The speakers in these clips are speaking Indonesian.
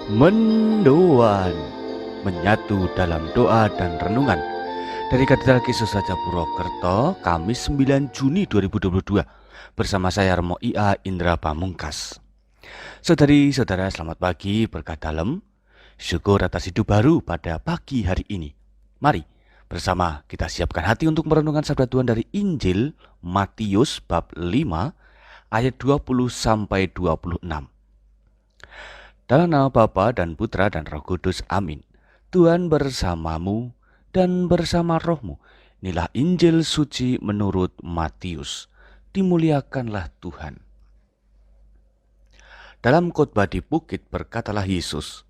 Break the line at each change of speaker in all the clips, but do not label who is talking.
Mendoan, menyatu dalam doa dan renungan dari Katedral Yesus Raja Purwokerto, Kamis 9 Juni 2022 bersama saya Remo IA Indra Pamungkas. Saudari-saudara, selamat pagi, berkat dalam, syukur atas hidup baru pada pagi hari ini. Mari bersama kita siapkan hati untuk merenungkan sabda Tuhan dari Injil Matius bab 5 ayat 20 sampai 26. Dalam nama Bapa dan Putra dan Roh Kudus, amin. Tuhan bersamamu dan bersama rohmu. Inilah Injil suci menurut Matius. Dimuliakanlah Tuhan. Dalam khotbah di bukit berkatalah Yesus,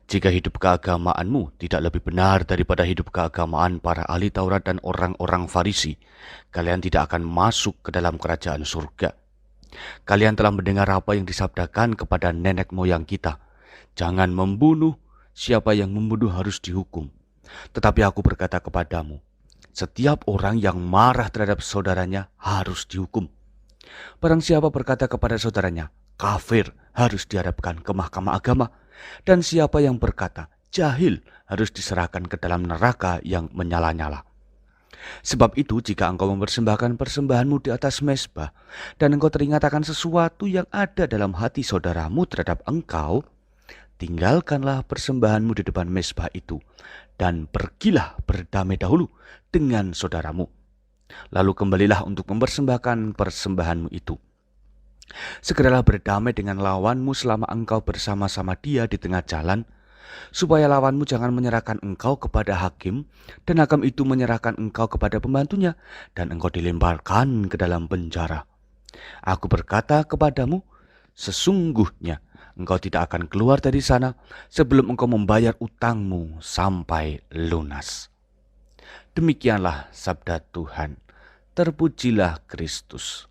"Jika hidup keagamaanmu tidak lebih benar daripada hidup keagamaan para ahli Taurat dan orang-orang Farisi, kalian tidak akan masuk ke dalam kerajaan surga. Kalian telah mendengar apa yang disabdakan kepada nenek moyang kita. Jangan membunuh, siapa yang membunuh harus dihukum. Tetapi aku berkata kepadamu, setiap orang yang marah terhadap saudaranya harus dihukum. Barang siapa berkata kepada saudaranya, kafir, harus dihadapkan ke mahkamah agama. Dan siapa yang berkata, jahil, harus diserahkan ke dalam neraka yang menyala-nyala. Sebab itu jika engkau mempersembahkan persembahanmu di atas mezbah, dan engkau teringat akan sesuatu yang ada dalam hati saudaramu terhadap engkau, tinggalkanlah persembahanmu di depan mezbah itu, dan pergilah berdamai dahulu dengan saudaramu. Lalu kembalilah untuk mempersembahkan persembahanmu itu. Segeralah berdamai dengan lawanmu selama engkau bersama-sama dia di tengah jalan, supaya lawanmu jangan menyerahkan engkau kepada hakim, dan hakim itu menyerahkan engkau kepada pembantunya, dan engkau dilemparkan ke dalam penjara. Aku berkata kepadamu, sesungguhnya engkau tidak akan keluar dari sana sebelum engkau membayar utangmu sampai lunas." Demikianlah sabda Tuhan. Terpujilah Kristus.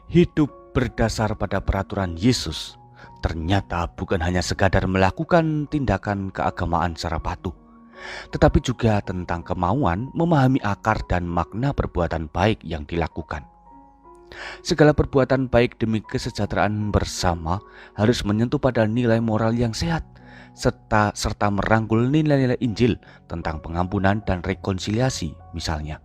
Hidup berdasar pada peraturan Yesus ternyata bukan hanya sekadar melakukan tindakan keagamaan secara patuh, tetapi juga tentang kemauan memahami akar dan makna perbuatan baik yang dilakukan. Segala perbuatan baik demi kesejahteraan bersama harus menyentuh pada nilai moral yang sehat, serta merangkul nilai-nilai Injil tentang pengampunan dan rekonsiliasi misalnya.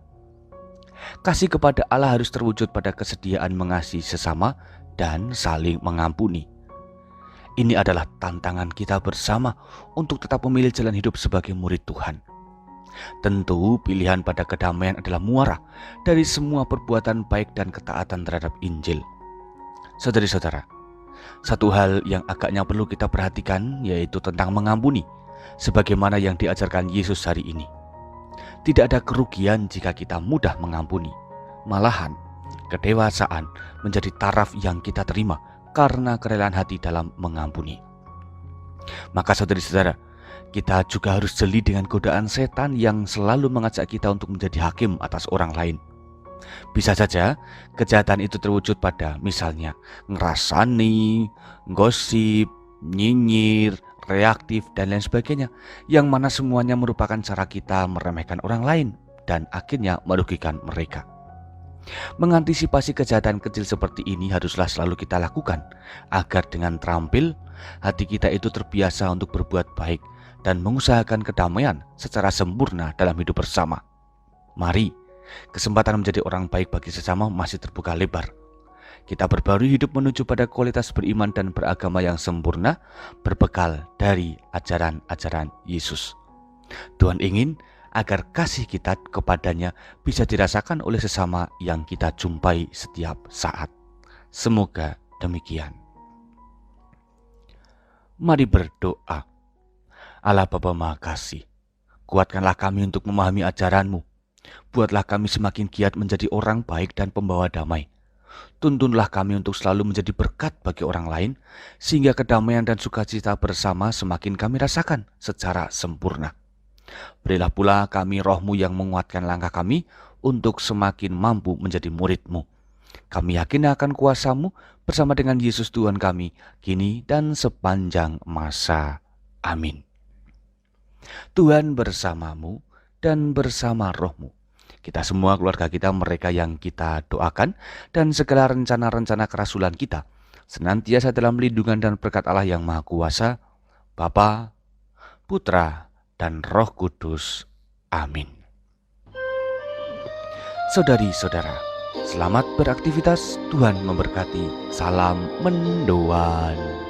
Kasih kepada Allah harus terwujud pada kesediaan mengasihi sesama dan saling mengampuni. Ini adalah tantangan kita bersama untuk tetap memilih jalan hidup sebagai murid Tuhan. Tentu pilihan pada kedamaian adalah muara dari semua perbuatan baik dan ketaatan terhadap Injil. Saudari-saudara, satu hal yang agaknya perlu kita perhatikan yaitu tentang mengampuni, sebagaimana yang diajarkan Yesus hari ini. Tidak ada kerugian jika kita mudah mengampuni. Malahan, kedewasaan menjadi taraf yang kita terima karena kerelaan hati dalam mengampuni. Maka saudari-saudara, kita juga harus jeli dengan godaan setan yang selalu mengajak kita untuk menjadi hakim atas orang lain. Bisa saja kejahatan itu terwujud pada misalnya ngerasani, gosip, nyinyir, reaktif, dan lain sebagainya, yang mana semuanya merupakan cara kita meremehkan orang lain dan akhirnya merugikan mereka. Mengantisipasi kejahatan kecil seperti ini haruslah selalu kita lakukan, agar dengan terampil hati kita itu terbiasa untuk berbuat baik dan mengusahakan kedamaian secara sempurna dalam hidup bersama. Mari, kesempatan menjadi orang baik bagi sesama masih terbuka lebar. Kita berbarui hidup menuju pada kualitas beriman dan beragama yang sempurna, berbekal dari ajaran-ajaran Yesus. Tuhan ingin agar kasih kita kepadanya bisa dirasakan oleh sesama yang kita jumpai setiap saat. Semoga demikian. Mari berdoa. Allah Bapa Maha Kasih, kuatkanlah kami untuk memahami ajaran-Mu. Buatlah kami semakin giat menjadi orang baik dan pembawa damai. Tuntunlah kami untuk selalu menjadi berkat bagi orang lain, sehingga kedamaian dan sukacita bersama semakin kami rasakan secara sempurna. Berilah pula kami roh-Mu yang menguatkan langkah kami untuk semakin mampu menjadi murid-Mu. Kami yakin akan kuasa-Mu bersama dengan Yesus Tuhan kami, kini dan sepanjang masa. Amin. Tuhan bersamamu dan bersama roh-Mu. Kita semua, keluarga kita, mereka yang kita doakan, dan segala rencana-rencana kerasulan kita, senantiasa dalam lindungan dan berkat Allah yang Maha Kuasa, Bapa, Putra, dan Roh Kudus. Amin. Saudari-saudara, selamat beraktivitas. Tuhan memberkati. Salam mendoan.